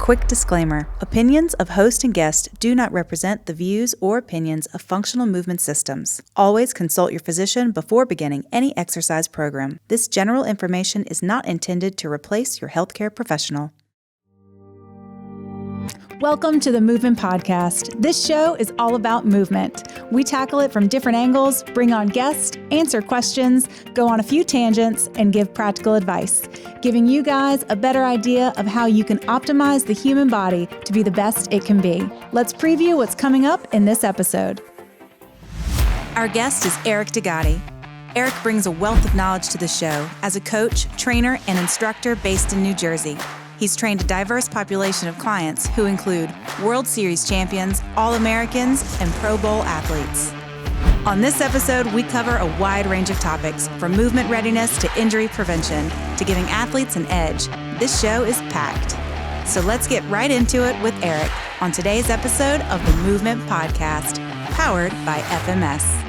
Quick disclaimer. Opinions of host and guest do not represent the views or opinions of Functional Movement Systems. Always consult your physician before beginning any exercise program. This general information is not intended to replace your healthcare professional. Welcome to the Movement Podcast. This show is all about movement. We tackle it from different angles, bring on guests, answer questions, go on a few tangents, and give practical advice, giving you guys a better idea of how you can optimize the human body to be the best it can be. Let's preview what's coming up in this episode. Our guest is Eric DeGotti. Eric brings a wealth of knowledge to the show as a coach, trainer, and instructor based in New Jersey. He's trained a diverse population of clients who include World Series champions, All-Americans, and Pro Bowl athletes. On this episode, we cover a wide range of topics, from movement readiness to injury prevention to giving athletes an edge. This show is packed. So let's get right into it with Eric on today's episode of the Movement Podcast, powered by FMS.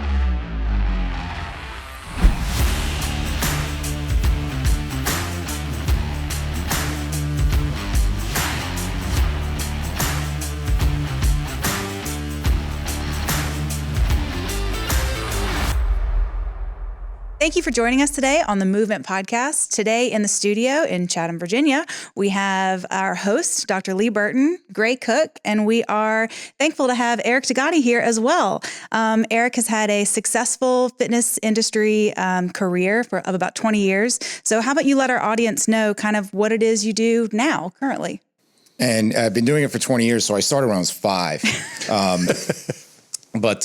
Thank you for joining us today on the Movement Podcast. Today in the studio in Chatham, Virginia, we have our host, Dr. Lee Burton, Gray Cook, and we are thankful to have Eric DeGotti here as well. Eric has had a successful fitness industry career of about 20 years. So how about you let our audience know kind of what it is you do now, currently? And I've been doing it for 20 years, so I started when I was 5. But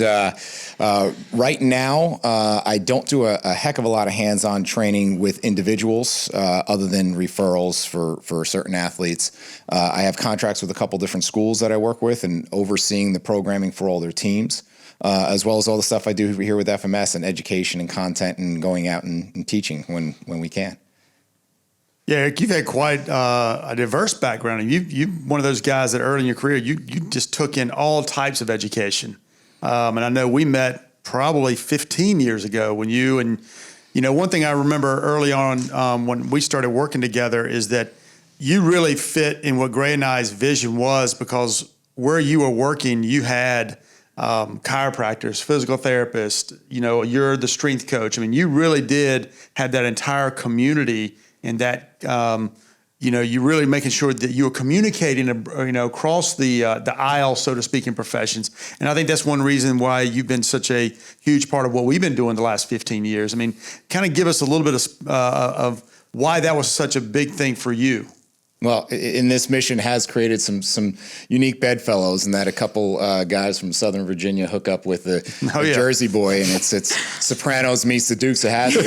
right now, I don't do a heck of a lot of hands-on training with individuals other than referrals for certain athletes. I have contracts with a couple different schools that I work with and overseeing the programming for all their teams, as well as all the stuff I do here with FMS and education and content and going out and teaching when we can. Yeah, Eric, you've had quite a diverse background. And you're one of those guys that early in your career, you just took in all types of education. And I know we met probably 15 years ago when one thing I remember early on when we started working together is that you really fit in what Gray and I's vision was, because where you were working, you had chiropractors, physical therapists, you're the strength coach. I mean, you really did have that entire community, and that, you're really making sure that you're communicating, across the aisle, so to speak, in professions. And I think that's one reason why you've been such a huge part of what we've been doing the last 15 years. I mean, kind of give us a little bit of why that was such a big thing for you. Well, in this mission has created some unique bedfellows, and that a couple guys from Southern Virginia hook up with the Jersey boy, and it's Sopranos meets the Dukes of Hazzard.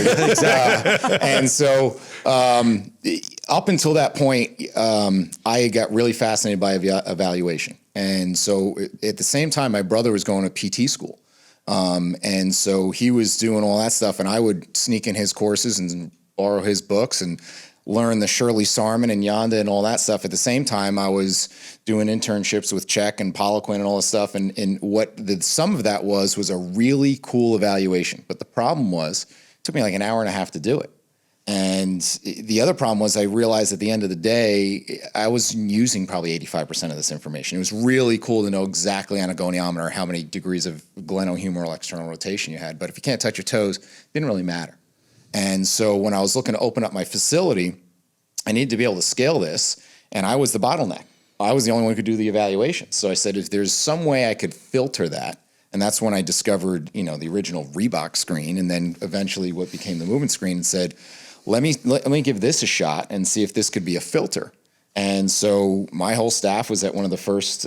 And so up until that point, I got really fascinated by evaluation. And so at the same time, my brother was going to PT school. And so he was doing all that stuff, and I would sneak in his courses and borrow his books and learn the Shirley Sarman and Yonda and all that stuff. At the same time, I was doing internships with Czech and Poliquin and all this stuff. And what the sum of that was a really cool evaluation. But the problem was, it took me like an hour and a half to do it. And the other problem was I realized at the end of the day, I was using probably 85% of this information. It was really cool to know exactly on a goniometer how many degrees of glenohumeral external rotation you had. But if you can't touch your toes, it didn't really matter. And so when I was looking to open up my facility, I needed to be able to scale this, and I was the bottleneck. I was the only one who could do the evaluation. So I said, if there's some way I could filter that, and that's when I discovered, the original Reebok screen, and then eventually what became the movement screen, and said, let me give this a shot and see if this could be a filter. And so my whole staff was at one of the first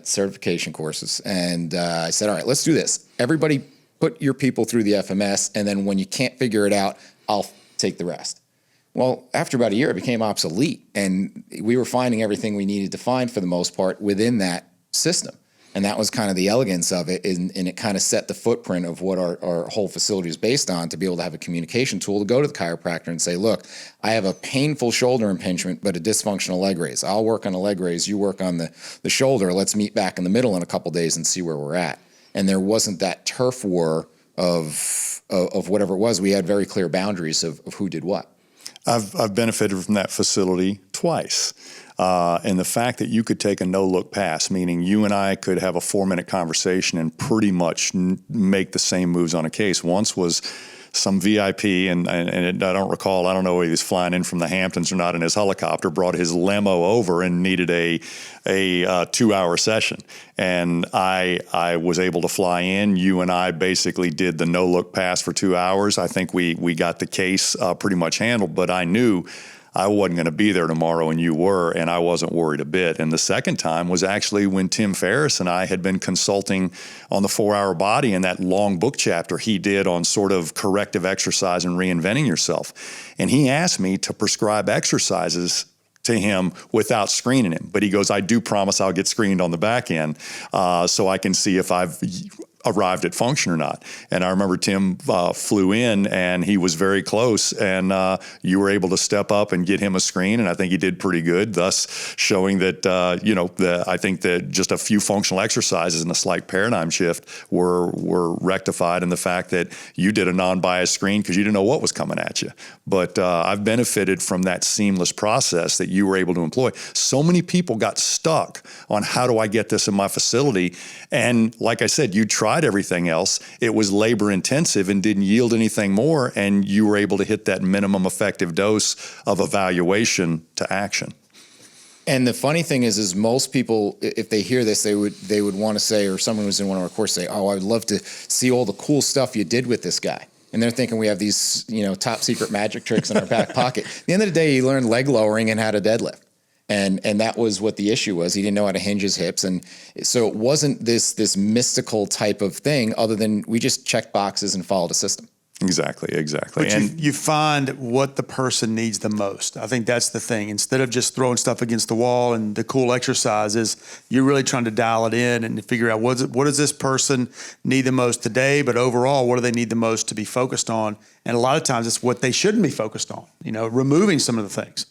certification courses, and I said, all right, let's do this. Everybody put your people through the FMS, and then when you can't figure it out, I'll take the rest. Well, after about a year, it became obsolete, and we were finding everything we needed to find for the most part within that system. And that was kind of the elegance of it, and it kind of set the footprint of what our whole facility is based on, to be able to have a communication tool to go to the chiropractor and say, look, I have a painful shoulder impingement, but a dysfunctional leg raise. I'll work on the leg raise, you work on the shoulder. Let's meet back in the middle in a couple days and see where we're at. And there wasn't that turf war of whatever it was. We had very clear boundaries of who did what. I've benefited from that facility twice. And the fact that you could take a no-look pass, meaning you and I could have a 4-minute conversation and pretty much make the same moves on a case. Once was some VIP, and I don't recall, I don't know if he was flying in from the Hamptons or not in his helicopter, brought his limo over and needed a 2-hour session. And I was able to fly in. You and I basically did the no-look pass for 2 hours. I think we got the case pretty much handled, but I knew I wasn't going to be there tomorrow and you were, and I wasn't worried a bit. And the second time was actually when Tim Ferriss and I had been consulting on the 4-Hour Body and that long book chapter he did on sort of corrective exercise and reinventing yourself. And he asked me to prescribe exercises to him without screening him. But he goes, I do promise I'll get screened on the back end so I can see if I've arrived at function or not. And I remember Tim flew in and he was very close, and you were able to step up and get him a screen, and I think he did pretty good, thus showing that, I think that just a few functional exercises and a slight paradigm shift were rectified in the fact that you did a non-biased screen because you didn't know what was coming at you. But I've benefited from that seamless process that you were able to employ. So many people got stuck on how do I get this in my facility? And like I said, you tried everything else. It was labor intensive and didn't yield anything more, and you were able to hit that minimum effective dose of evaluation to action. And the funny thing is most people, if they hear this, they would want to say, or someone who's in one of our courses say, oh, I'd love to see all the cool stuff you did with this guy. And they're thinking we have these, top secret magic tricks in our back pocket. At the end of the day, he learned leg lowering and how to deadlift. And that was what the issue was. He didn't know how to hinge his hips. And so it wasn't this mystical type of thing other than we just checked boxes and followed a system. Exactly. But you find what the person needs the most. I think that's the thing. Instead of just throwing stuff against the wall and the cool exercises, you're really trying to dial it in and figure out what does this person need the most today, but overall, what do they need the most to be focused on? And a lot of times it's what they shouldn't be focused on, removing some of the things.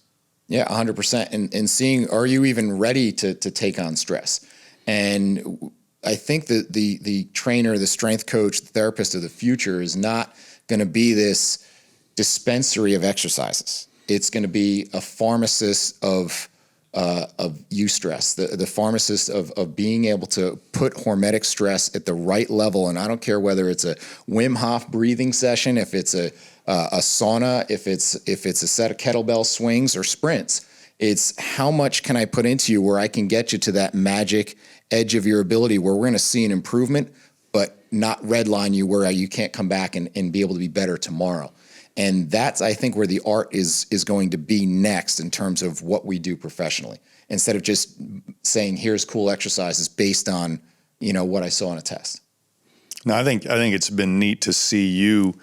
Yeah, 100%. And seeing, are you even ready to take on stress? And I think that the trainer, the strength coach, the therapist of the future is not going to be this dispensary of exercises. It's going to be a pharmacist of eustress, the pharmacist of being able to put hormetic stress at the right level. And I don't care whether it's a Wim Hof breathing session, if it's a sauna, if it's a set of kettlebell swings or sprints. It's how much can I put into you where I can get you to that magic edge of your ability where we're going to see an improvement, but not redline you where you can't come back and be able to be better tomorrow. And that's, I think, where the art is going to be next in terms of what we do professionally, instead of just saying, here's cool exercises based on, what I saw on a test. No, I think it's been neat to see you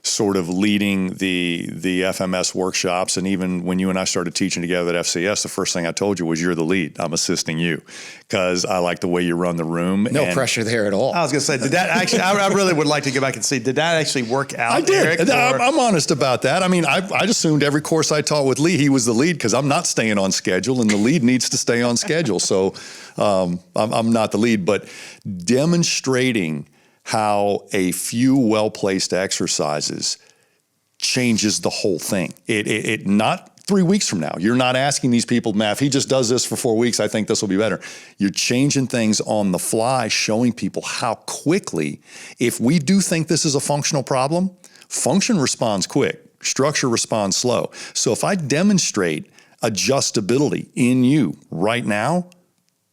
sort of leading the FMS workshops. And even when you and I started teaching together at FCS, the first thing I told you was you're the lead. I'm assisting you because I like the way you run the room. No pressure there at all. I was going to say, did that actually, I really would like to go back and see, did that actually work out? I did. Eric, I'm honest about that. I mean, I assumed every course I taught with Lee, he was the lead because I'm not staying on schedule and the lead needs to stay on schedule. So I'm not the lead, but demonstrating how a few well-placed exercises changes the whole thing. It not 3 weeks from now. You're not asking these people, Matt, if he just does this for 4 weeks, I think this will be better. You're changing things on the fly, showing people how quickly, if we do think this is a functional problem, function responds quick, structure responds slow. So if I demonstrate adjustability in you right now,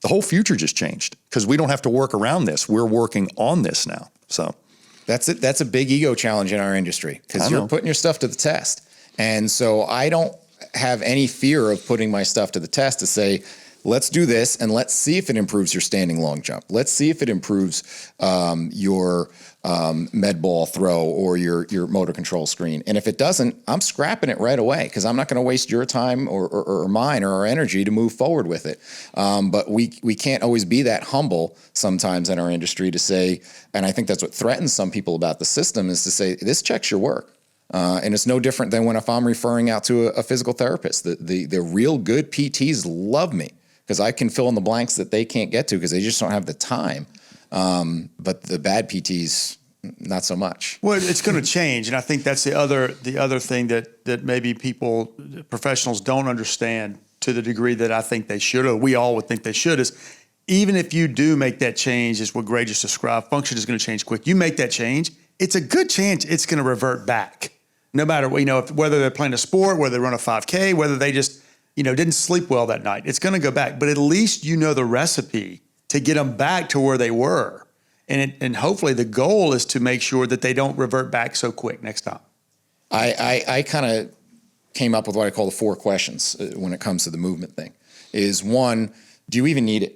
the whole future just changed because we don't have to work around this. We're working on this now. So that's it. That's a big ego challenge in our industry because you're putting your stuff to the test. And so I don't have any fear of putting my stuff to the test to say, let's do this and let's see if it improves your standing long jump. Let's see if it improves your med ball throw or your motor control screen. And if it doesn't, I'm scrapping it right away because I'm not going to waste your time or mine or our energy to move forward with it. But we can't always be that humble sometimes in our industry to say, and I think that's what threatens some people about the system is to say, this checks your work. And it's no different than if I'm referring out to a physical therapist. The real good PTs love me because I can fill in the blanks that they can't get to because they just don't have the time. But the bad PTs, not so much. Well, it's going to change, and I think that's the other thing that maybe professionals don't understand. to the degree that I think they should, or we all would think they should, is even if you do make that change, is what Gray just described, function is going to change quick. You make that change, it's a good chance it's going to revert back. No matter what, whether they're playing a sport, whether they run a 5K, whether they just, didn't sleep well that night, it's going to go back. But at least you know the recipe to get them back to where they were. And hopefully the goal is to make sure that they don't revert back so quick next time. I kind of came up with what I call the 4 questions when it comes to the movement thing. Is 1, do you even need it?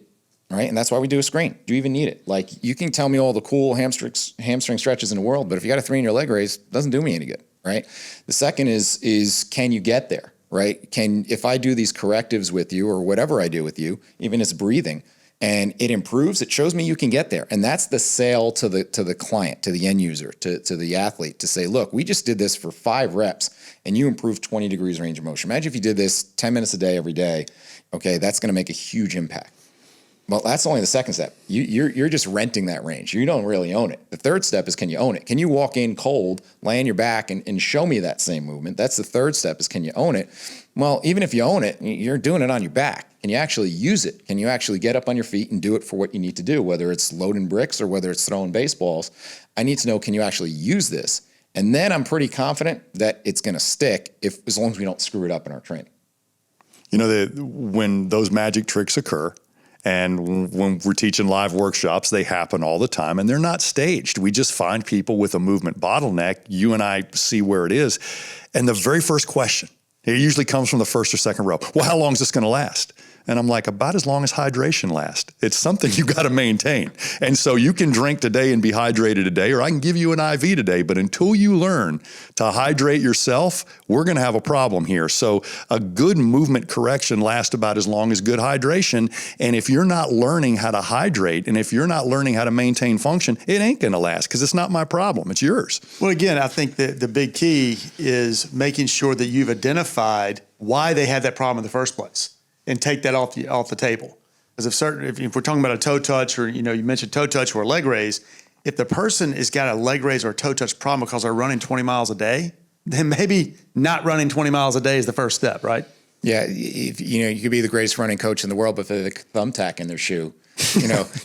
Right? And that's why we do a screen. Do you even need it? Like, you can tell me all the cool hamstring stretches in the world, but if you got a 3 in your leg raise, it doesn't do me any good, right? The second is can you get there, right? If I do these correctives with you or whatever I do with you, even as breathing, and it improves, it shows me you can get there. And that's the sale to the client, to the end user, to the athlete, to say, look, we just did this for 5 reps and you improved 20 degrees range of motion. Imagine if you did this 10 minutes a day every day. Okay, that's going to make a huge impact. Well, that's only the second step. You're just renting that range. You don't really own it. The third step is, can you own it? Can you walk in cold, lay on your back, and show me that same movement? That's the third step, is can you own it? Well, even if you own it, you're doing it on your back. Can you actually use it? Can you actually get up on your feet and do it for what you need to do, whether it's loading bricks or whether it's throwing baseballs? I need to know, can you actually use this? And then I'm pretty confident that it's going to stick as long as we don't screw it up in our training. When those magic tricks occur, and when we're teaching live workshops, they happen all the time, and they're not staged. We just find people with a movement bottleneck. You and I see where it is. And the very first question, it usually comes from the first or second row. Well, how long is this going to last? And I'm like, about as long as hydration lasts. It's something you got to maintain. And so you can drink today and be hydrated today, or I can give you an IV today. But until you learn to hydrate yourself, we're going to have a problem here. So a good movement correction lasts about as long as good hydration. And if you're not learning how to hydrate, and if you're not learning how to maintain function, it ain't going to last, because it's not my problem. It's yours. Well, again, I think that the big key is making sure that you've identified why they had that problem in the first place, and take that off the table. Because if we're talking about a toe touch, or you mentioned toe touch or a leg raise, if the person has got a leg raise or a toe touch problem because they're running 20 miles a day, then maybe not running 20 miles a day is the first step, right? Yeah, you could be the greatest running coach in the world, but for the thumbtack in their shoe,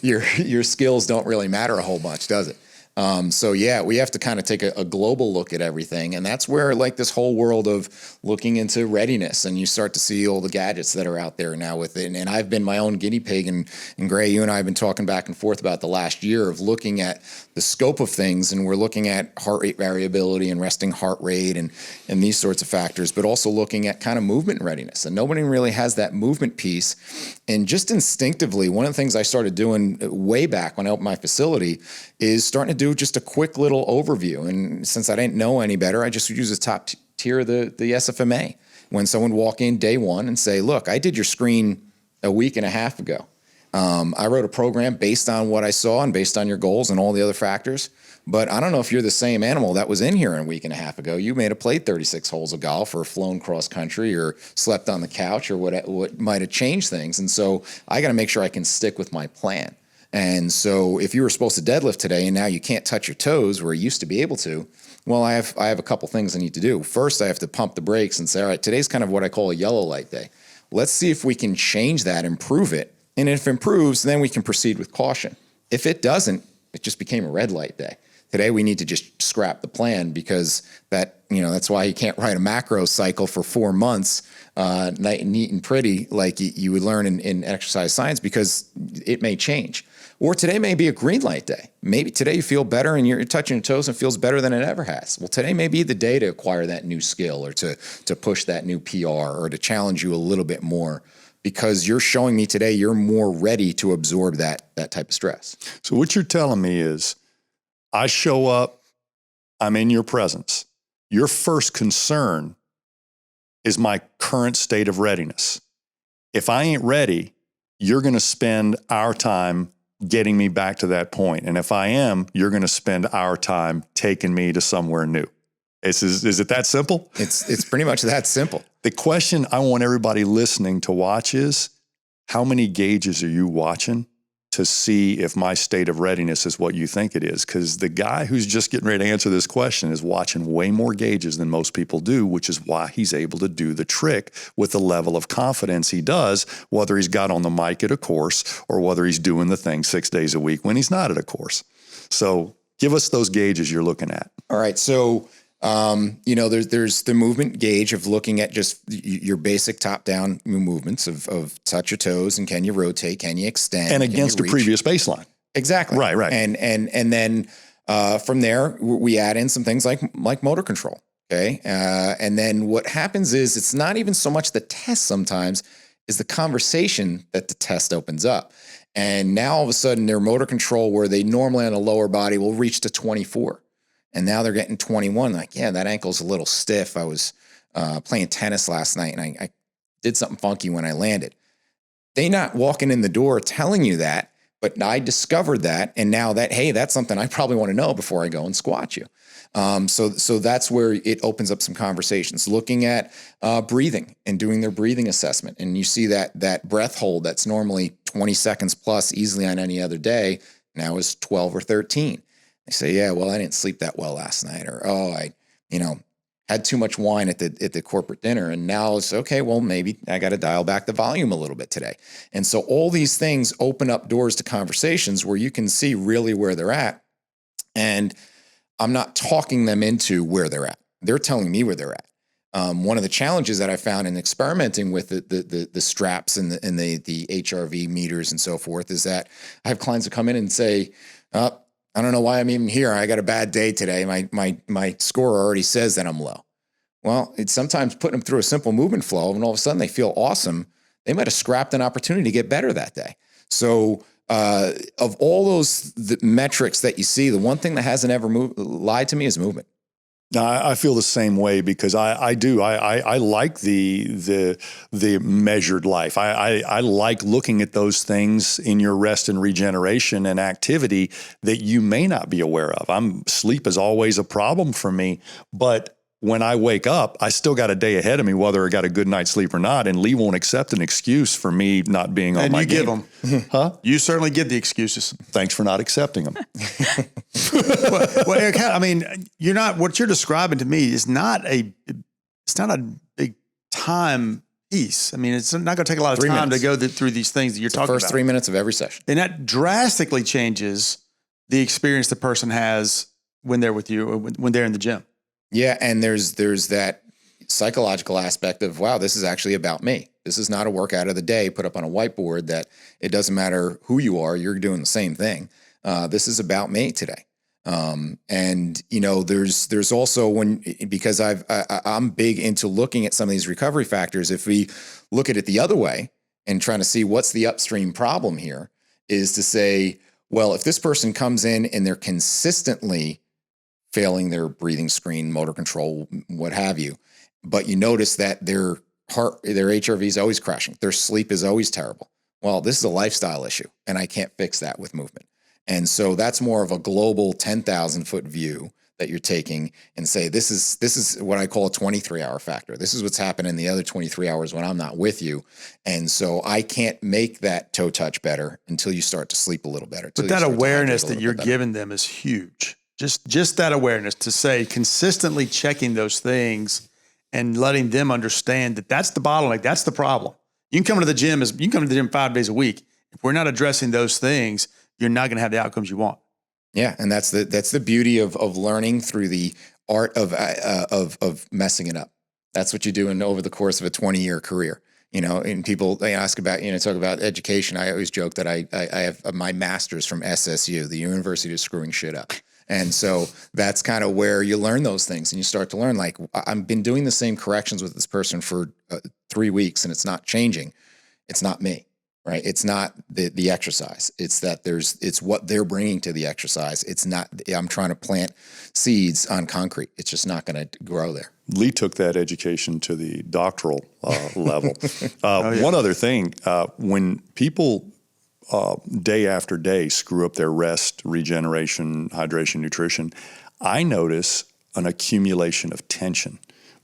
your skills don't really matter a whole bunch, does it? So yeah, we have to kind of take a global look at everything. And that's where this whole world of looking into readiness, and you start to see all the gadgets that are out there now with it. And I've been my own guinea pig, and Gray, you and I have been talking back and forth about the last year of looking at the scope of things. And we're looking at heart rate variability and resting heart rate and these sorts of factors, but also looking at kind of movement readiness. And nobody really has that movement piece. And just instinctively, one of the things I started doing way back when I opened my facility is starting to do just a quick little overview. And since I didn't know any better, I just use the top tier of the SFMA. When someone walk in day one and say, look, I did your screen a week and a half ago. I wrote a program based on what I saw and based on your goals and all the other factors. But I don't know if you're the same animal that was in here a week and a half ago. You may have played 36 holes of golf or flown cross country or slept on the couch or what might have changed things. And so I got to make sure I can stick with my plan. And so if you were supposed to deadlift today and now you can't touch your toes where you used to be able to, well, I have a couple things I need to do. First, I have to pump the brakes and say, all right, today's kind of what I call a yellow light day. Let's see if we can change that, improve it. And if it improves, then we can proceed with caution. If it doesn't, it just became a red light day. Today, we need to just scrap the plan, because that's why you can't write a macro cycle for 4 months, neat and pretty, like you would learn in exercise science, because it may change. Or today may be a green light day. Maybe today you feel better and you're touching your toes and it feels better than it ever has. Well, today may be the day to acquire that new skill, or to push that new PR, or to challenge you a little bit more, because you're showing me today you're more ready to absorb that type of stress. So what you're telling me is, I show up, I'm in your presence. Your first concern is my current state of readiness. If I ain't ready, you're going to spend our time getting me back to that point. And if I am, you're going to spend our time taking me to somewhere new. Is it that simple? It's pretty much that simple. The question I want everybody listening to watch is, how many gauges are you watching to see if my state of readiness is what you think it is. Because the guy who's just getting ready to answer this question is watching way more gauges than most people do, which is why he's able to do the trick with the level of confidence he does, whether he's got on the mic at a course or whether he's doing the thing 6 days a week when he's not at a course. So give us those gauges you're looking at. All right. So, there's the movement gauge of looking at just your basic top-down movements of touch your toes and can you rotate, can you extend, and against a previous baseline. Exactly. Right. And then from there we add in some things like motor control. Okay. And then what happens is it's not even so much the test sometimes is the conversation that the test opens up. And now all of a sudden their motor control where they normally on a lower body will reach to 24. And now they're getting 21. Like, yeah, that ankle's a little stiff. I was playing tennis last night and I did something funky when I landed. They not walking in the door telling you that, but I discovered that. And now that, hey, that's something I probably want to know before I go and squat you. So that's where it opens up some conversations, looking at breathing and doing their breathing assessment. And you see that breath hold that's normally 20 seconds plus easily on any other day now is 12 or 13. They say, yeah, well, I didn't sleep that well last night, or, oh, I had too much wine at the corporate dinner. And now it's okay, well, maybe I got to dial back the volume a little bit today. And so all these things open up doors to conversations where you can see really where they're at. And I'm not talking them into where they're at. They're telling me where they're at. One of the challenges that I found in experimenting with the straps and the HRV meters and so forth is that I have clients that come in and say, I don't know why I'm even here. I got a bad day today. My score already says that I'm low. Well, it's sometimes putting them through a simple movement flow and all of a sudden they feel awesome. They might have scrapped an opportunity to get better that day. So of all the metrics that you see, the one thing that hasn't ever lied to me is movement. No, I feel the same way because I do. I like the measured life. I like looking at those things in your rest and regeneration and activity that you may not be aware of. Sleep is always a problem for me, but when I wake up, I still got a day ahead of me, whether I got a good night's sleep or not. And Lee won't accept an excuse for me not being on my game. And you give them. Huh? You certainly give the excuses. Thanks for not accepting them. well, Eric, I mean, what you're describing to me is not a big time piece. I mean, it's not going to take a lot of time to go through these things that you're talking about. The first 3 minutes of every session. And that drastically changes the experience the person has when they're with you or when they're in the gym. Yeah, and there's that psychological aspect of, wow, this is actually about me. This is not a workout of the day put up on a whiteboard that it doesn't matter who you are, you're doing the same thing. This is about me today. And there's also because I'm big into looking at some of these recovery factors. If we look at it the other way and trying to see what's the upstream problem here is to say, well, if this person comes in and they're consistently failing their breathing screen, motor control, what have you, but you notice that their HRV is always crashing, their sleep is always terrible. Well, this is a lifestyle issue, and I can't fix that with movement. And so that's more of a global 10,000-foot view that you're taking and say, this is what I call a 23-hour factor. This is what's happening in the other 23 hours when I'm not with you. And so I can't make that toe touch better until you start to sleep a little better. But that awareness that you're giving them is huge. Just that awareness to say consistently checking those things and letting them understand that that's the bottleneck, that's the problem. You can come to the gym 5 days a week. If we're not addressing those things, you're not going to have the outcomes you want. Yeah, and that's the beauty of learning through the art of messing it up. That's what you do over the course of a 20-year career. And people, they ask about, talk about education. I always joke that I have my master's from SSU, the University of Screwing Shit Up. And so that's kind of where you learn those things and you start to learn, like, I've been doing the same corrections with this person for 3 weeks and it's not changing. It's not me, right? It's not the exercise. It's that it's what they're bringing to the exercise. It's not, I'm trying to plant seeds on concrete. It's just not going to grow there. Lee took that education to the doctoral level. One other thing, when people day after day screw up their rest, regeneration, hydration, nutrition, I notice an accumulation of tension.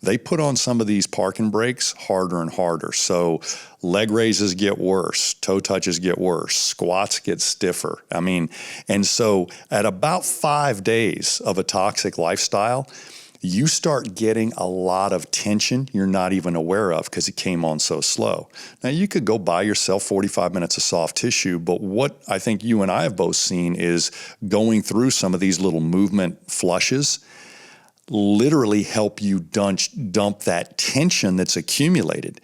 they put on some of these parking brakes harder and harder. So leg raises get worse, toe touches get worse, squats get stiffer. I mean, and so at about 5 days of a toxic lifestyle, you start getting a lot of tension you're not even aware of because it came on so slow. Now, you could go buy yourself 45 minutes of soft tissue, but what I think you and I have both seen is going through some of these little movement flushes literally help you dump that tension that's accumulated.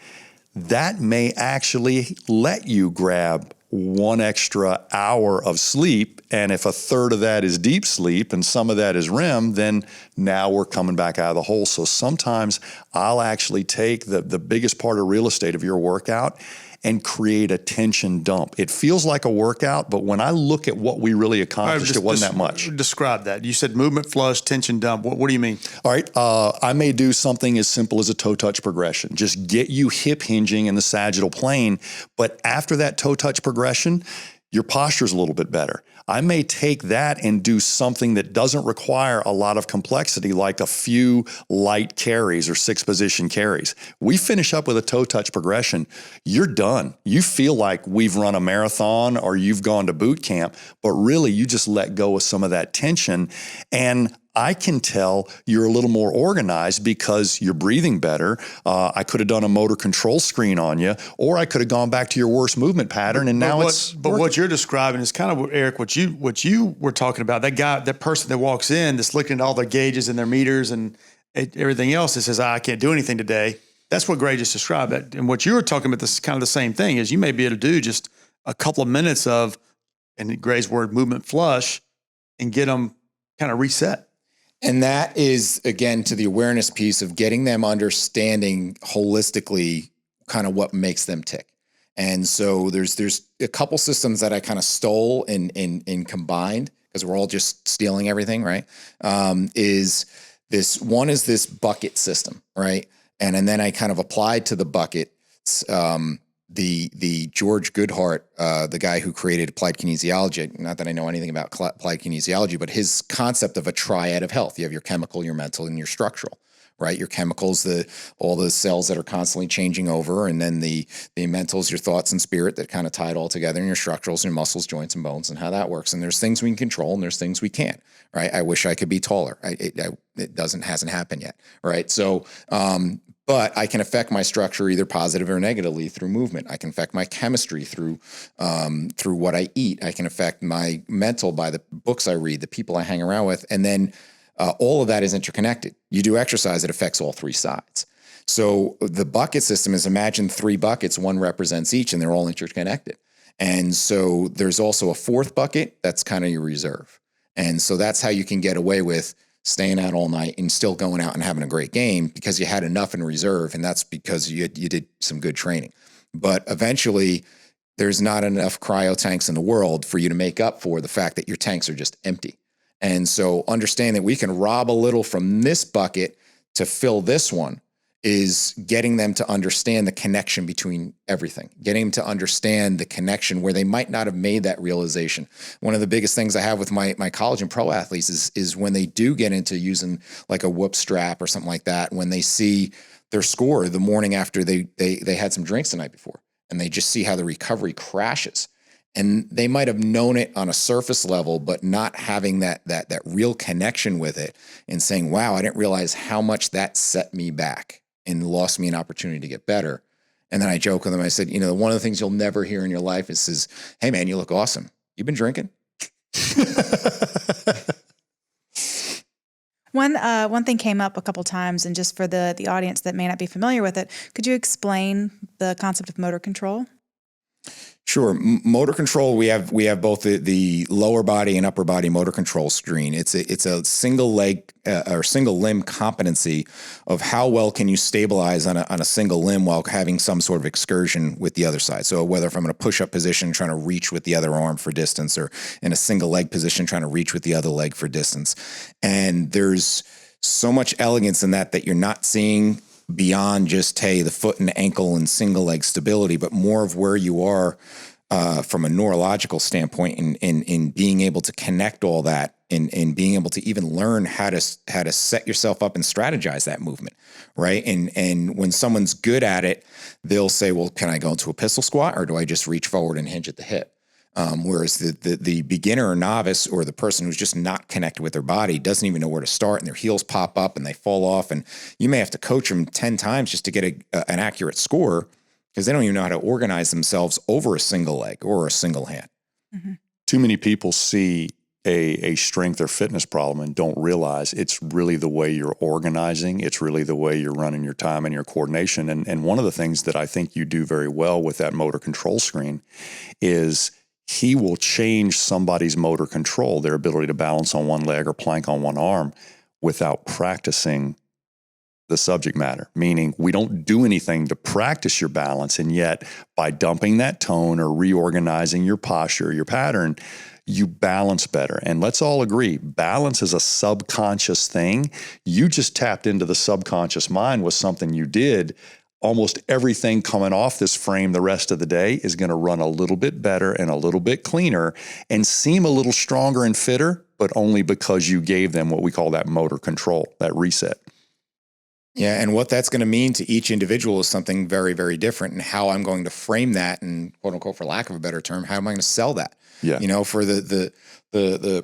That may actually let you grab 1 extra hour of sleep. And if a third of that is deep sleep and some of that is REM, then now we're coming back out of the hole. So sometimes I'll actually take the biggest part of real estate of your workout and create a tension dump. It feels like a workout, but when I look at what we really accomplished, it wasn't that much. Describe that. You said movement flush, tension dump. What do you mean? All right. I may do something as simple as a toe touch progression. Just get you hip hinging in the sagittal plane. But after that toe touch progression, your posture is a little bit better. I may take that and do something that doesn't require a lot of complexity, like a few light carries or 6-position carries. We finish up with a toe touch progression. You're done. You feel like we've run a marathon or you've gone to boot camp, but really you just let go of some of that tension. And I can tell you're a little more organized because you're breathing better. I could have done a motor control screen on you, or I could have gone back to your worst movement pattern. And now what you're describing is kind of, Eric, what you were talking about. That person that walks in that's looking at all their gauges and their meters and everything else that says, I can't do anything today. That's what Gray just described. And what you were talking about, this is kind of the same thing, is you may be able to do just a couple of minutes of, in Gray's word, movement flush, and get them kind of reset. And that is, again, to the awareness piece of getting them understanding holistically kind of what makes them tick. And so there's a couple systems that I kind of stole and combined, because we're all just stealing everything, right? Is this bucket system, right? And then I kind of applied to the bucket the George Goodhart, the guy who created applied kinesiology. Not that I know anything about applied kinesiology, but his concept of a triad of health. You have your chemical, your mental, and your structural, right? Your chemicals, all the cells that are constantly changing over, and then the mentals, your thoughts and spirit that kind of tie it all together, and your structurals, your muscles, joints, and bones, and how that works. And there's things we can control, and there's things we can't, right? I wish I could be taller. It hasn't happened yet, right? So, but I can affect my structure either positive or negatively through movement. I can affect my chemistry through what I eat. I can affect my mental by the books I read, the people I hang around with, and then all of that is interconnected. You do exercise, it affects all three sides. So the bucket system is, imagine 3 buckets, one represents each, and they're all interconnected. And so there's also a 4th bucket that's kind of your reserve. And so that's how you can get away with staying out all night and still going out and having a great game, because you had enough in reserve, and that's because you did some good training. But eventually, there's not enough cryo tanks in the world for you to make up for the fact that your tanks are just empty. And so understand that we can rob a little from this bucket to fill this one is getting them to understand the connection between everything, getting them to understand the connection where they might not have made that realization. One of the biggest things I have with my college and pro athletes is when they do get into using like a whoop strap or something like that, when they see their score the morning after they had some drinks the night before, and they just see how the recovery crashes. And they might have known it on a surface level, but not having that real connection with it and saying, wow, I didn't realize how much that set me back and lost me an opportunity to get better. And then I joke with them. I said, one of the things you'll never hear in your life is, hey man, you look awesome. You been drinking? One thing came up a couple times, and just for the audience that may not be familiar with it, could you explain the concept of motor control? Sure. Motor control, we have both the lower body and upper body motor control screen. It's a single leg or single limb competency of how well can you stabilize on a single limb while having some sort of excursion with the other side. So whether if I'm in a push-up position trying to reach with the other arm for distance, or in a single leg position trying to reach with the other leg for distance. And there's so much elegance in that you're not seeing beyond just, hey, the foot and ankle and single leg stability, but more of where you are from a neurological standpoint in being able to connect all that and being able to even learn how to set yourself up and strategize that movement, right? And when someone's good at it, they'll say, well, can I go into a pistol squat or do I just reach forward and hinge at the hip? Whereas the beginner or novice or the person who's just not connected with their body doesn't even know where to start, and their heels pop up and they fall off, and you may have to coach them 10 times just to get an accurate score because they don't even know how to organize themselves over a single leg or a single hand. Mm-hmm. Too many people see a strength or fitness problem and don't realize it's really the way you're organizing. It's really the way you're running your time and your coordination. And one of the things that I think you do very well with that motor control screen is he will change somebody's motor control, their ability to balance on one leg or plank on one arm without practicing the subject matter, meaning we don't do anything to practice your balance. And yet by dumping that tone or reorganizing your posture, your pattern, you balance better. And let's all agree, balance is a subconscious thing. You just tapped into the subconscious mind with something you did. Almost everything coming off this frame the rest of the day is going to run a little bit better and a little bit cleaner and seem a little stronger and fitter, but only because you gave them what we call that motor control, that reset. Yeah, and what that's going to mean to each individual is something very, very different, and how I'm going to frame that, and quote unquote, for lack of a better term, how am I going to sell that? Yeah. You know, for the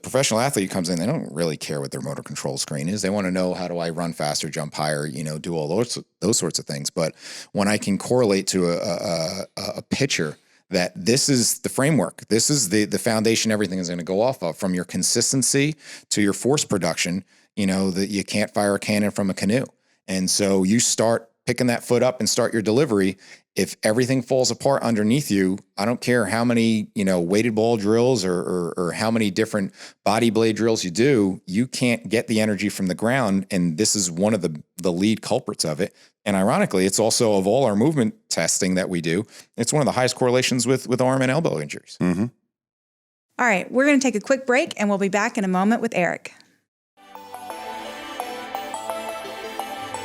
professional athlete who comes in, they don't really care what their motor control screen is. They want to know, how do I run faster, jump higher, you know, do all those sorts of things. But when I can correlate to a picture that this is the framework, this is the foundation everything is going to go off of, from your consistency to your force production, you know, that you can't fire a cannon from a canoe. And so you start picking that foot up and start your delivery. If everything falls apart underneath you, I don't care how many, you know, weighted ball drills or how many different body blade drills you do, you can't get the energy from the ground. And this is one of the lead culprits of it. And ironically, it's also, of all our movement testing that we do, it's one of the highest correlations with arm and elbow injuries. Mm-hmm. All right, we're going to take a quick break and we'll be back in a moment with Eric.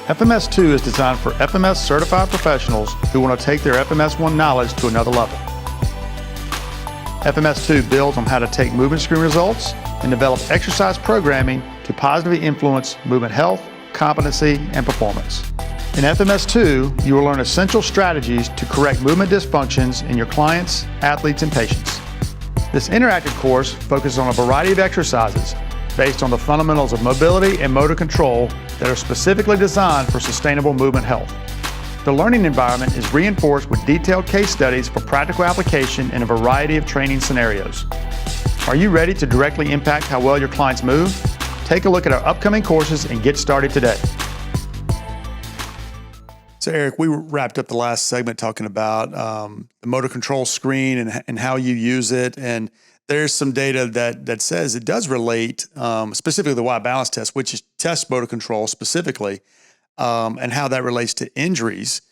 FMS 2 is designed for FMS certified professionals who want to take their FMS 1 knowledge to another level. FMS 2 builds on how to take movement screen results and develop exercise programming to positively influence movement health, competency, and performance. In FMS 2, you will learn essential strategies to correct movement dysfunctions in your clients, athletes, and patients. This interactive course focuses on a variety of exercises based on the fundamentals of mobility and motor control that are specifically designed for sustainable movement health. The learning environment is reinforced with detailed case studies for practical application in a variety of training scenarios. Are you ready to directly impact how well your clients move? Take a look at our upcoming courses and get started today. So Eric, we wrapped up the last segment talking about the motor control screen and how you use it. And there's some data that says it does relate, specifically the Y balance test, which is tests motor control specifically, and how that relates to injuries.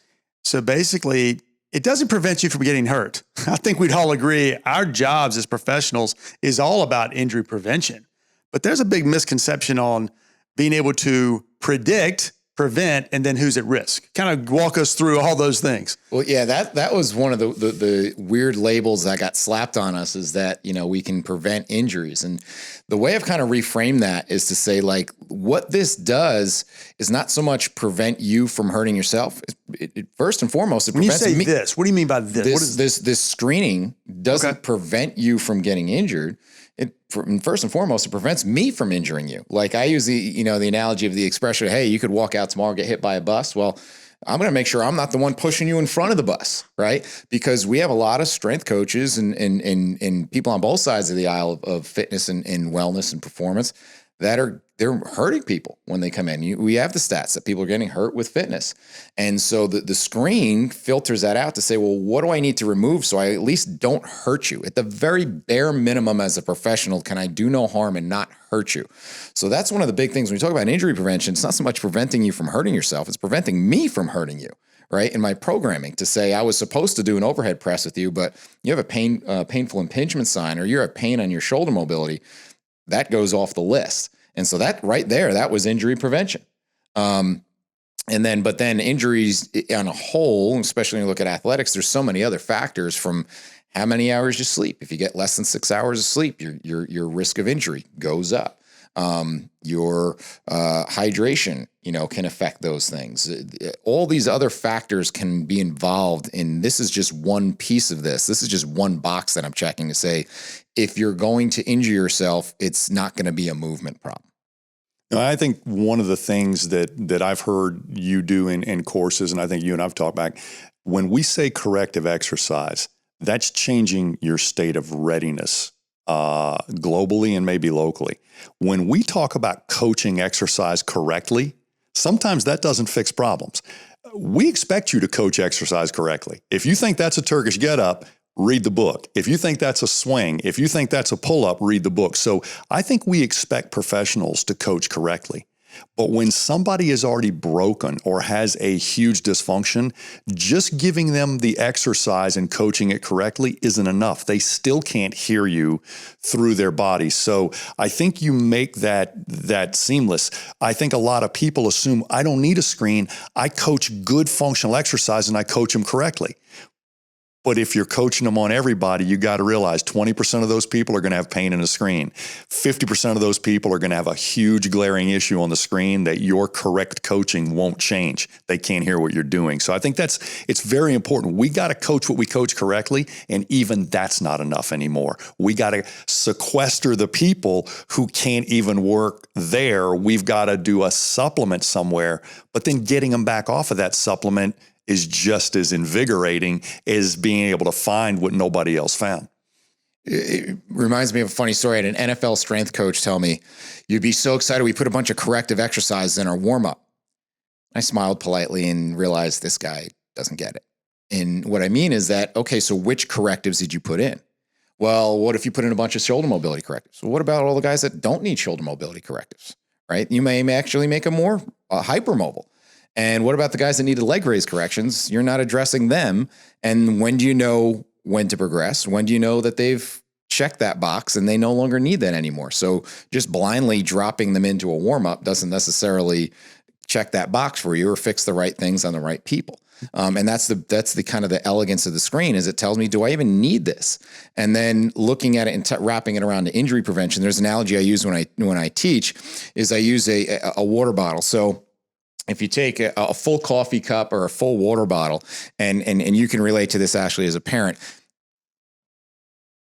So basically, it doesn't prevent you from getting hurt. I think we'd all agree our jobs as professionals is all about injury prevention. But there's a big misconception on being able to predict, prevent, and then who's at risk. Kind of walk us through all those things. Well, yeah, that was one of the weird labels that got slapped on us, is that, you know, we can prevent injuries. And the way I've kind of reframed that is to say, like, what this does is not so much prevent you from hurting yourself. First and foremost, it prevents when you say this, what do you mean by this? This screening doesn't prevent you from getting injured. First and foremost, it prevents me from injuring you. Like, I use the analogy of the expression, hey, you could walk out tomorrow and get hit by a bus. Well, I'm going to make sure I'm not the one pushing you in front of the bus, right? Because we have a lot of strength coaches and people on both sides of the aisle of fitness and wellness and performance that they're hurting people when they come in. We have the stats that people are getting hurt with fitness. And so the screen filters that out to say, well, what do I need to remove so I at least don't hurt you? At the very bare minimum as a professional, can I do no harm and not hurt you? So that's one of the big things when we talk about injury prevention. It's not so much preventing you from hurting yourself, it's preventing me from hurting you, right? In my programming, to say I was supposed to do an overhead press with you, but you have a painful impingement sign, or you're at pain on your shoulder mobility, that goes off the list. And so that right there, that was injury prevention. But then injuries on a whole, especially when you look at athletics, there's so many other factors, from how many hours you sleep. If you get less than 6 hours of sleep, your risk of injury goes up. Your hydration, can affect those things. All these other factors can be involved in. This is just one piece of this. This is just one box that I'm checking to say, if you're going to injure yourself, it's not going to be a movement problem. I think one of the things that I've heard you do in courses, and I think you and I've talked back, when we say corrective exercise, that's changing your state of readiness globally and maybe locally. When we talk about coaching exercise correctly, sometimes that doesn't fix problems. We expect you to coach exercise correctly. If you think that's a Turkish get-up, read the book. If you think that's a swing, if you think that's a pull-up, read the book. So I think we expect professionals to coach correctly. But when somebody is already broken or has a huge dysfunction, just giving them the exercise and coaching it correctly isn't enough. They still can't hear you through their body. So I think you make that seamless. I think a lot of people assume I don't need a screen. I coach good functional exercise and I coach them correctly. But if you're coaching them on everybody, you got to realize 20% of those people are going to have pain in the screen. 50% of those people are going to have a huge glaring issue on the screen that your correct coaching won't change. They can't hear what you're doing. So I think it's very important. We got to coach what we coach correctly, and even that's not enough anymore. We got to sequester the people who can't even work there. We've got to do a supplement somewhere, but then getting them back off of that supplement is just as invigorating as being able to find what nobody else found. It reminds me of a funny story. I had an NFL strength coach tell me, you'd be so excited we put a bunch of corrective exercises in our warm-up. I smiled politely and realized this guy doesn't get it. And what I mean is that, okay, so which correctives did you put in? Well, what if you put in a bunch of shoulder mobility correctives? Well, what about all the guys that don't need shoulder mobility correctives, right? You may actually make them more hypermobile. And what about the guys that needed leg raise corrections? You're not addressing them. And when do you know when to progress? When do you know that they've checked that box and they no longer need that anymore? So just blindly dropping them into a warm-up doesn't necessarily check that box for you or fix the right things on the right people. And that's the kind of the elegance of the screen, is it tells me, do I even need this? And then looking at it and wrapping it around to injury prevention. There's an analogy I use when I teach, is I use a water bottle. So if you take a full coffee cup or a full water bottle, and you can relate to this, Ashley, as a parent,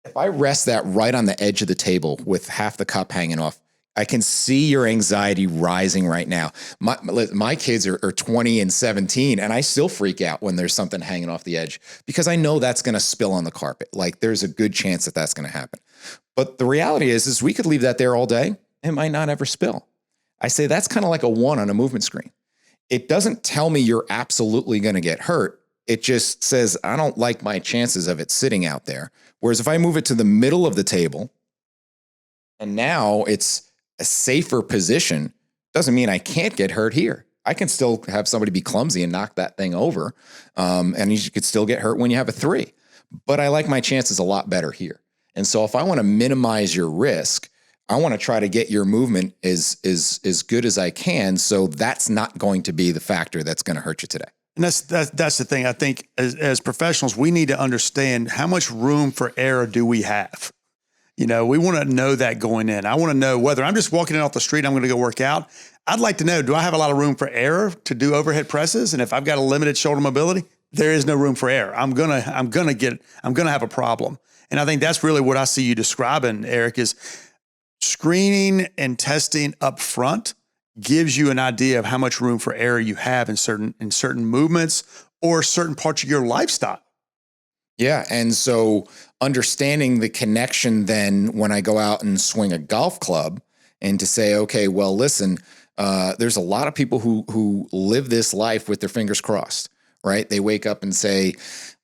if I rest that right on the edge of the table with half the cup hanging off, I can see your anxiety rising right now. My kids are 20 and 17, and I still freak out when there's something hanging off the edge because I know that's going to spill on the carpet. Like, there's a good chance that that's going to happen. But the reality is we could leave that there all day. It might not ever spill. I say that's kind of like a 1 on a movement screen. It doesn't tell me you're absolutely going to get hurt. It just says, I don't like my chances of it sitting out there. Whereas if I move it to the middle of the table and now it's a safer position, doesn't mean I can't get hurt here. I can still have somebody be clumsy and knock that thing over. And you could still get hurt when you have a 3. But I like my chances a lot better here. And so if I want to minimize your risk, I want to try to get your movement as good as I can. So that's not going to be the factor that's going to hurt you today. And that's the thing. I think as professionals, we need to understand how much room for error do we have. We want to know that going in. I want to know whether I'm just walking in off the street, I'm going to go work out. I'd like to know, do I have a lot of room for error to do overhead presses? And if I've got a limited shoulder mobility, there is no room for error. I'm going to have a problem. And I think that's really what I see you describing, Eric, is screening and testing up front gives you an idea of how much room for error you have in certain movements or certain parts of your lifestyle. Yeah. And so understanding the connection then when I go out and swing a golf club, and to say, okay, well, listen, there's a lot of people who live this life with their fingers crossed, right? They wake up and say,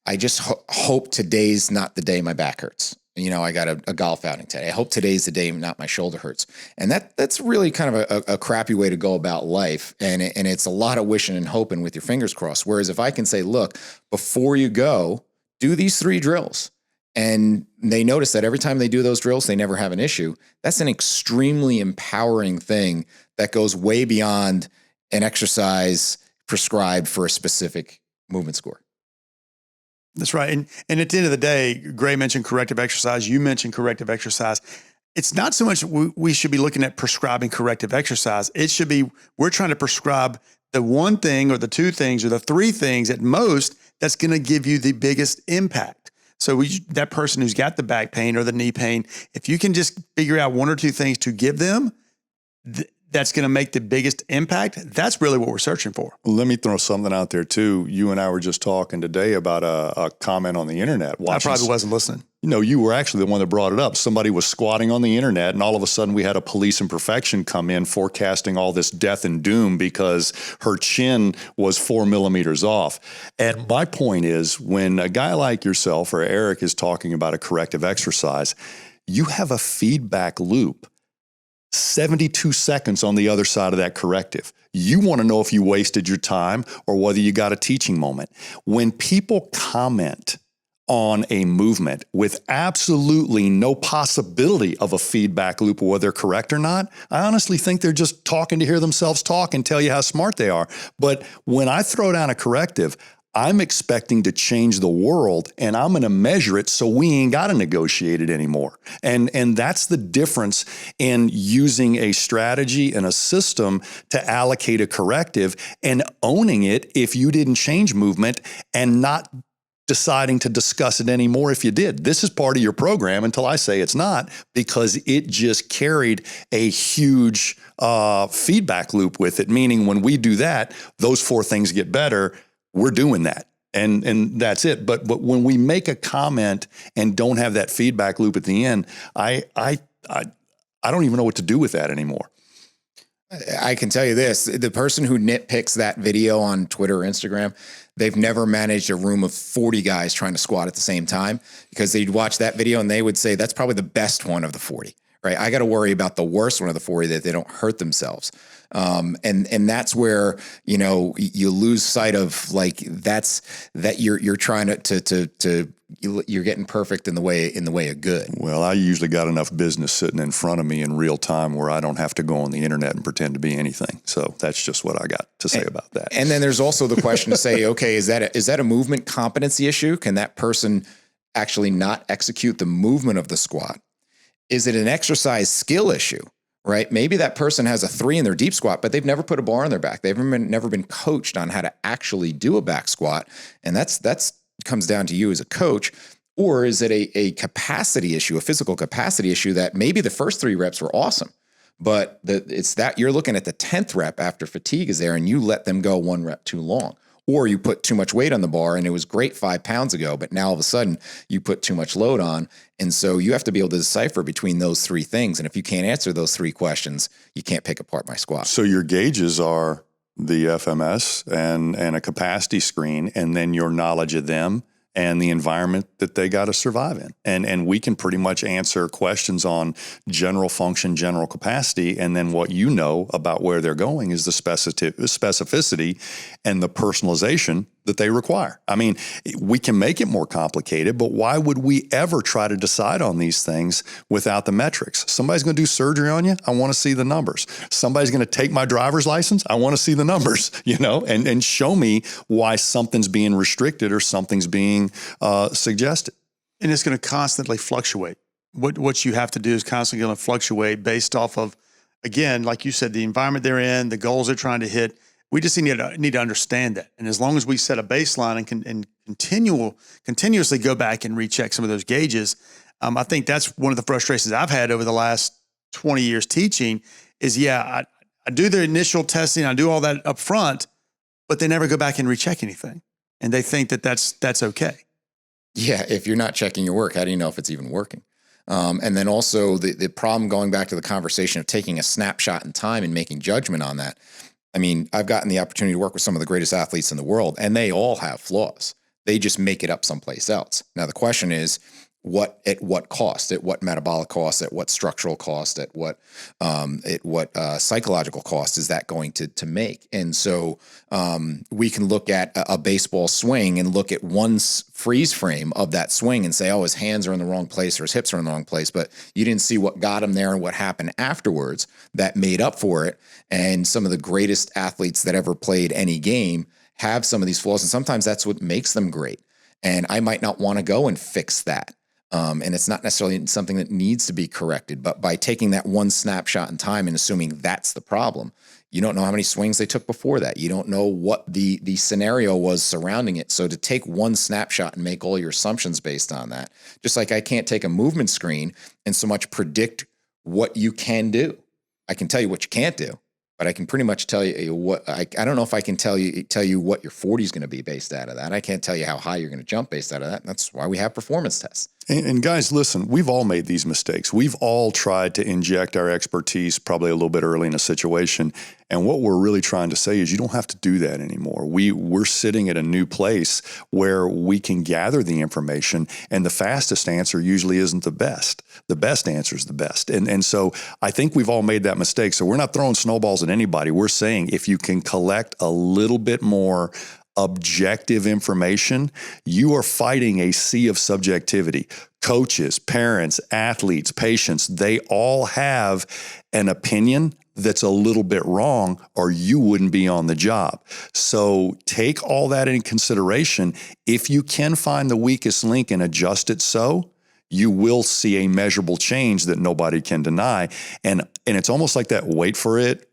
I just hope today's not the day my back hurts. I got a golf outing today. I hope today's the day not my shoulder hurts. And that's really kind of a crappy way to go about life. And it's a lot of wishing and hoping with your fingers crossed. Whereas if I can say, look, before you go, do these 3 drills. And they notice that every time they do those drills, they never have an issue. That's an extremely empowering thing that goes way beyond an exercise prescribed for a specific movement score. That's right. And at the end of the day, Gray mentioned corrective exercise. You mentioned corrective exercise. It's not so much we should be looking at prescribing corrective exercise. It should be we're trying to prescribe the one thing or the two things or the three things at most that's going to give you the biggest impact. So that person who's got the back pain or the knee pain, if you can just figure out one or two things to give them, that's going to make the biggest impact. That's really what we're searching for. Let me throw something out there too. You and I were just talking today about a comment on the internet. I probably wasn't listening. You were actually the one that brought it up. Somebody was squatting on the internet, and all of a sudden we had a police imperfection come in forecasting all this death and doom because her chin was 4 millimeters off. And my point is, when a guy like yourself or Eric is talking about a corrective exercise, you have a feedback loop. 72 seconds on the other side of that corrective. You want to know if you wasted your time or whether you got a teaching moment. When people comment on a movement with absolutely no possibility of a feedback loop or whether they're correct or not, I honestly think they're just talking to hear themselves talk and tell you how smart they are. But when I throw down a corrective, I'm expecting to change the world, and I'm going to measure it so we ain't got to negotiate it anymore. And that's the difference in using a strategy and a system to allocate a corrective and owning it if you didn't change movement and not deciding to discuss it anymore if you did. This is part of your program until I say it's not, because it just carried a huge feedback loop with it, meaning when we do that, those four things get better. We're doing that, and that's it. But when we make a comment and don't have that feedback loop at the end, I don't even know what to do with that anymore. I can tell you this, the person who nitpicks that video on Twitter or Instagram, they've never managed a room of 40 guys trying to squat at the same time, because they'd watch that video and they would say, that's probably the best one of the 40, right? I got to worry about the worst one of the 40 that they don't hurt themselves. And that's where, you lose sight of that you're trying to you're getting perfect in the way of good. Well, I usually got enough business sitting in front of me in real time where I don't have to go on the internet and pretend to be anything. So that's just what I got to say about that. And then there's also the question to say, okay, is that a movement competency issue? Can that person actually not execute the movement of the squat? Is it an exercise skill issue? Right? Maybe that person has a 3 in their deep squat, but they've never put a bar on their back. They've never been coached on how to actually do a back squat. And that's comes down to you as a coach. Or is it a capacity issue, a physical capacity issue that maybe the first 3 reps were awesome, but it's that you're looking at the 10th rep after fatigue is there and you let them go 1 rep too long. Or you put too much weight on the bar and it was great 5 pounds ago, but now all of a sudden you put too much load on. And so you have to be able to decipher between those 3 things. And if you can't answer those 3 questions, you can't pick apart my squat. So your gauges are the FMS and a capacity screen, and then your knowledge of them and the environment that they got to survive in. And we can pretty much answer questions on general function, general capacity, and then what you know about where they're going is the specificity and the personalization that they require. I mean, we can make it more complicated, but why would we ever try to decide on these things without the metrics? Somebody's going to do surgery on you. I want to see the numbers. Somebody's going to take my driver's license. I want to see the numbers, and show me why something's being restricted or something's being suggested. And it's going to constantly fluctuate. What you have to do is constantly going to fluctuate based off of, again, like you said, the environment they're in, the goals they're trying to hit. We just need to understand that. And as long as we set a baseline and continuously go back and recheck some of those gauges, I think that's one of the frustrations I've had over the last 20 years teaching is, I do the initial testing, I do all that up front, but they never go back and recheck anything. And they think that that's okay. Yeah, if you're not checking your work, how do you know if it's even working? And then also the problem, going back to the conversation of taking a snapshot in time and making judgment on that. I mean, I've gotten the opportunity to work with some of the greatest athletes in the world, and they all have flaws. They just make it up someplace else. Now, the question is, at what cost? At what metabolic cost? At what structural cost? At what psychological cost is that going to make? And so we can look at a baseball swing and look at one freeze frame of that swing and say, oh, his hands are in the wrong place or his hips are in the wrong place, but you didn't see what got him there and what happened afterwards that made up for it. And some of the greatest athletes that ever played any game have some of these flaws, and sometimes that's what makes them great. And I might not want to go and fix that. And it's not necessarily something that needs to be corrected, but by taking that one snapshot in time and assuming that's the problem, you don't know how many swings they took before that. You don't know what the scenario was surrounding it. So to take one snapshot and make all your assumptions based on that, just like I can't take a movement screen and so much predict what you can do. I can tell you what you can't do, but I can pretty much tell you what I don't know if I can tell you what your 40 is going to be based out of that. I can't tell you how high you're going to jump based out of that. And that's why we have performance tests. And guys, listen, we've all made these mistakes. We've all tried to inject our expertise probably a little bit early in a situation. And what we're really trying to say is you don't have to do that anymore. We're sitting at a new place where we can gather the information, and the fastest answer usually isn't the best. The best answer is the best. And so I think we've all made that mistake. So we're not throwing snowballs at anybody. We're saying if you can collect a little bit more objective information, you are fighting a sea of subjectivity. Coaches, parents, athletes, patients, they all have an opinion that's a little bit wrong, or you wouldn't be on the job. So take all that in consideration. If you can find the weakest link and adjust it so, you will see a measurable change that nobody can deny. And it's almost like that, wait for it.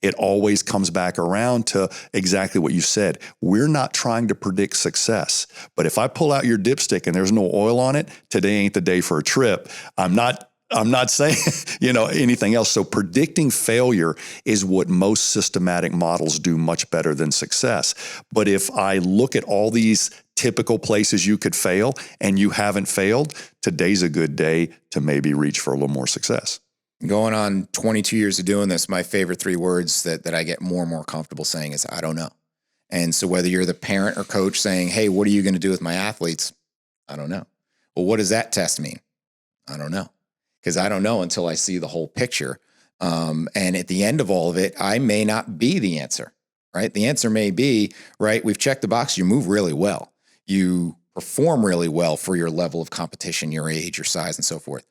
It always comes back around to exactly what you said. We're not trying to predict success, but if I pull out your dipstick and there's no oil on it, today ain't the day for a trip. I'm not saying, anything else. So predicting failure is what most systematic models do much better than success. But if I look at all these typical places you could fail and you haven't failed, today's a good day to maybe reach for a little more success. Going on 22 years of doing this, my favorite 3 words that I get more and more comfortable saying is, I don't know. And so whether you're the parent or coach saying, hey, what are you going to do with my athletes? I don't know. Well, what does that test mean? I don't know. Because I don't know until I see the whole picture. And at the end of all of it, I may not be the answer, right? The answer may be, right, we've checked the box. You move really well. You perform really well for your level of competition, your age, your size, and so forth.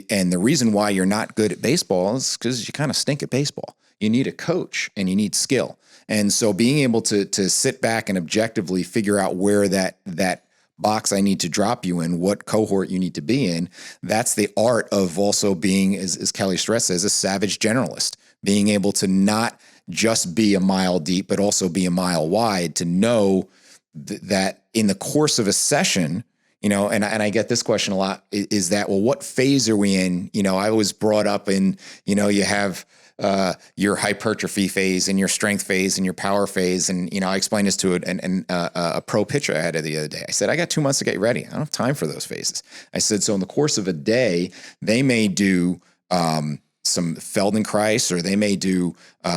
And the reason why you're not good at baseball is because you kind of stink at baseball. You need a coach and you need skill. And so being able to sit back and objectively figure out where that box I need to drop you in, what cohort you need to be in, that's the art of also being, as Kelly Stress says, a savage generalist, being able to not just be a mile deep, but also be a mile wide, to know that in the course of a session, and I get this question a lot, is that, well, what phase are we in? I was brought up in, you have your hypertrophy phase and your strength phase and your power phase. And, I explained this to a pro pitcher I had the other day. I said, I got 2 months to get ready. I don't have time for those phases. I said, so in the course of a day, they may do some Feldenkrais, or they may do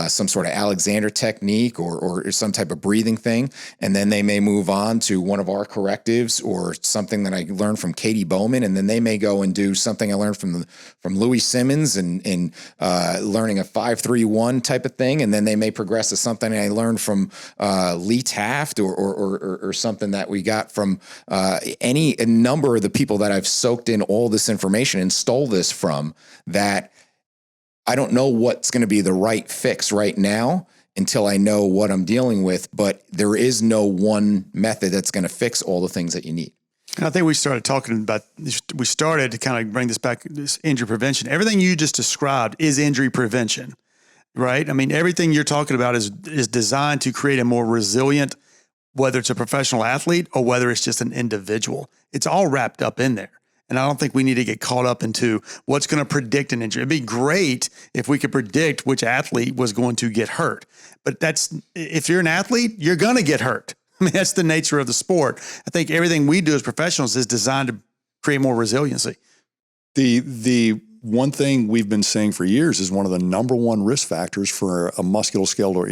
some sort of Alexander technique or some type of breathing thing. And then they may move on to one of our correctives or something that I learned from Katie Bowman. And then they may go and do something I learned from Louis Simmons and learning a 5-3-1 type of thing. And then they may progress to something I learned from Lee Taft or something that we got from a number of the people that I've soaked in all this information and stole this from, that I don't know what's going to be the right fix right now until I know what I'm dealing with, but there is no one method that's going to fix all the things that you need. And I think we started to kind of bring this back, this injury prevention. Everything you just described is injury prevention, right? I mean, everything you're talking about is designed to create a more resilient, whether it's a professional athlete or whether it's just an individual. It's all wrapped up in there. And I don't think we need to get caught up into what's going to predict an injury. It'd be great if we could predict which athlete was going to get hurt. But if you're an athlete, you're going to get hurt. I mean, that's the nature of the sport. I think everything we do as professionals is designed to create more resiliency. The one thing we've been saying for years is one of the number one risk factors for a musculoskeletal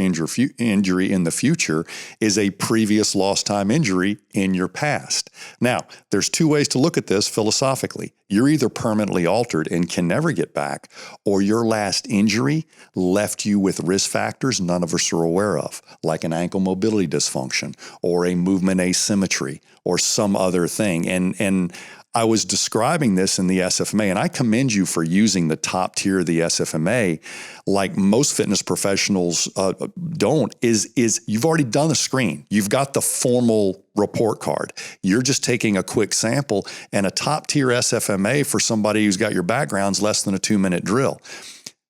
injury in the future is a previous lost time injury in your past. Now, there's 2 ways to look at this philosophically. You're either permanently altered and can never get back, or your last injury left you with risk factors none of us are aware of, like an ankle mobility dysfunction or a movement asymmetry or some other thing. And I was describing this in the SFMA, and I commend you for using the top tier of the SFMA, like most fitness professionals don't, is you've already done a screen. You've got the formal report card. You're just taking a quick sample, and a top tier SFMA for somebody who's got your background's less than a 2-minute drill.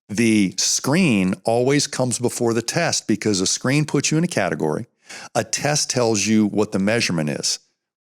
The screen always comes before the test because a screen puts you in a category. A test tells you what the measurement is.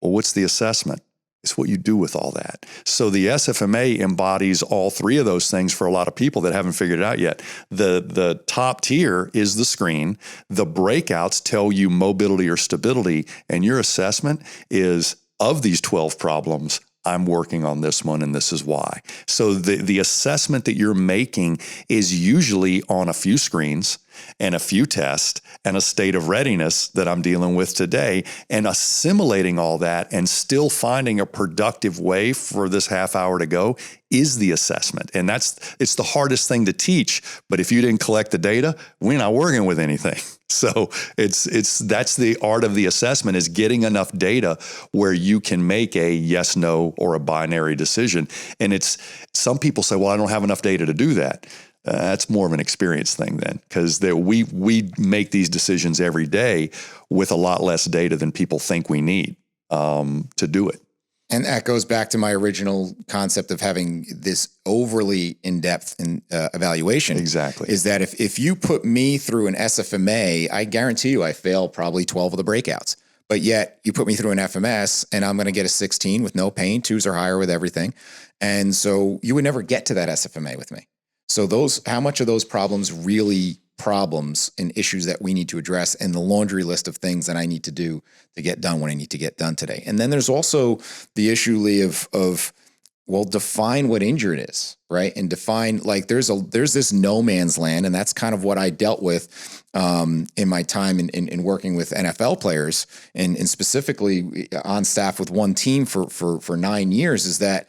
Well, what's the assessment? It's what you do with all that. So the SFMA embodies all three of those things for a lot of people that haven't figured it out yet. The top tier is the screen. The breakouts tell you mobility or stability, and your assessment is, of these 12 problems, I'm working on this one, and this is why. So the assessment that you're making is usually on a few screens and a few tests and a state of readiness that I'm dealing with today, and assimilating all that and still finding a productive way for this half hour to go is the assessment. And it's the hardest thing to teach. But if you didn't collect the data, we're not working with anything. So that's the art of the assessment, is getting enough data where you can make a yes, no, or a binary decision. And some people say, well, I don't have enough data to do that. That's more of an experience thing then, because we make these decisions every day with a lot less data than people think we need to do it. And that goes back to my original concept of having this overly in-depth evaluation. Exactly. Is that if you put me through an SFMA, I guarantee you I fail probably 12 of the breakouts. But yet you put me through an FMS and I'm going to get a 16 with no pain, 2s are higher with everything. And so you would never get to that SFMA with me. So how much of those problems really problems and issues that we need to address, and the laundry list of things that I need to do to get done what I need to get done today. And then there's also the issue, Lee, of define what injured is, right? And define, like, there's this no man's land, and that's kind of what I dealt with in my time in working with NFL players, and specifically on staff with one team for 9 years, is that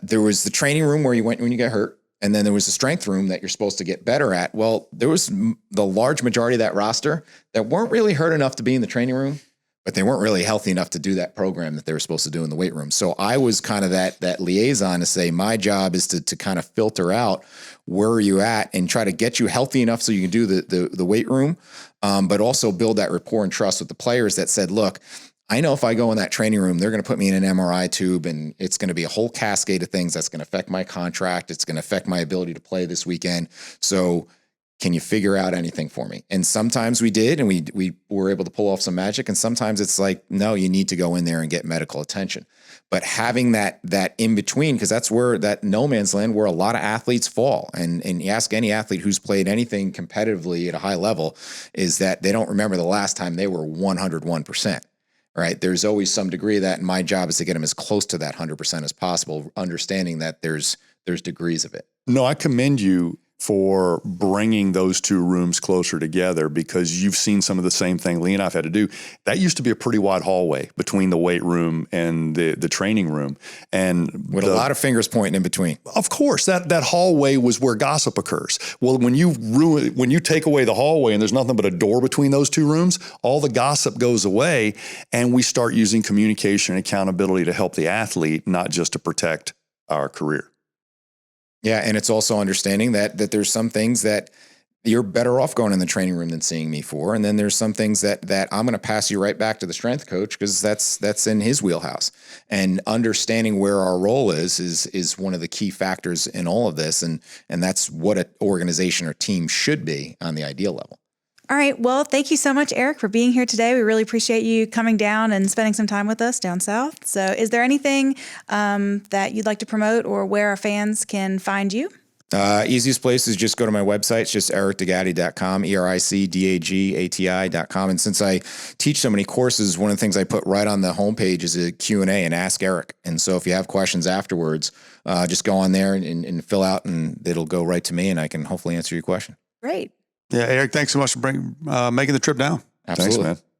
there was the training room where you went when you got hurt. And then there was the strength room that you're supposed to get better at. Well, there was the large majority of that roster that weren't really hurt enough to be in the training room, but they weren't really healthy enough to do that program that they were supposed to do in the weight room. So I was kind of that liaison to say, my job is to kind of filter out where are you at and try to get you healthy enough so you can do the weight room, but also build that rapport and trust with the players that said, look, I know if I go in that training room, they're going to put me in an MRI tube, and it's going to be a whole cascade of things that's going to affect my contract. It's going to affect my ability to play this weekend. So can you figure out anything for me? And sometimes we did, and we were able to pull off some magic. And sometimes it's like, no, you need to go in there and get medical attention. But having that in between, because that's where that no man's land, where a lot of athletes fall. And you ask any athlete who's played anything competitively at a high level, is that they don't remember the last time they were 101%. Right. There's always some degree of that. And my job is to get them as close to that 100% as possible, understanding that there's degrees of it. No, I commend you for bringing those two rooms closer together, because you've seen some of the same thing Lee and I've had to do. That used to be a pretty wide hallway between the weight room and the training room. And with a lot of fingers pointing in between. Of course, that hallway was where gossip occurs. Well, when you take away the hallway and there's nothing but a door between those two rooms, all the gossip goes away, and we start using communication and accountability to help the athlete, not just to protect our career. Yeah, and it's also understanding that there's some things that you're better off going in the training room than seeing me for, and then there's some things that I'm going to pass you right back to the strength coach, because that's in his wheelhouse. And understanding where our role is one of the key factors in all of this, and that's what an organization or team should be on the ideal level. All right. Well, thank you so much, Eric, for being here today. We really appreciate you coming down and spending some time with us down south. So is there anything that you'd like to promote, or where our fans can find you? Easiest place is just go to my website. It's just ericdagati.com, ericdagati.com. And since I teach so many courses, one of the things I put right on the homepage is a Q&A and Ask Eric. And so if you have questions afterwards, just go on there and fill out, and it'll go right to me, and I can hopefully answer your question. Great. Yeah, Eric, thanks so much for making the trip down. Absolutely. Thanks, man.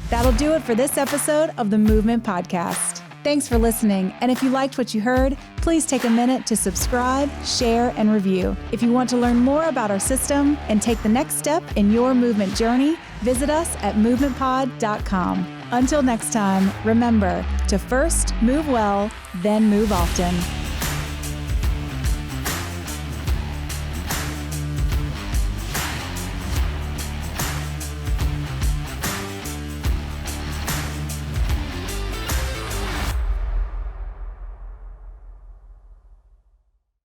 That'll do it for this episode of the Movement Podcast. Thanks for listening. And if you liked what you heard, please take a minute to subscribe, share, and review. If you want to learn more about our system and take the next step in your movement journey, visit us at movementpod.com. Until next time, remember, to first move well, then move often.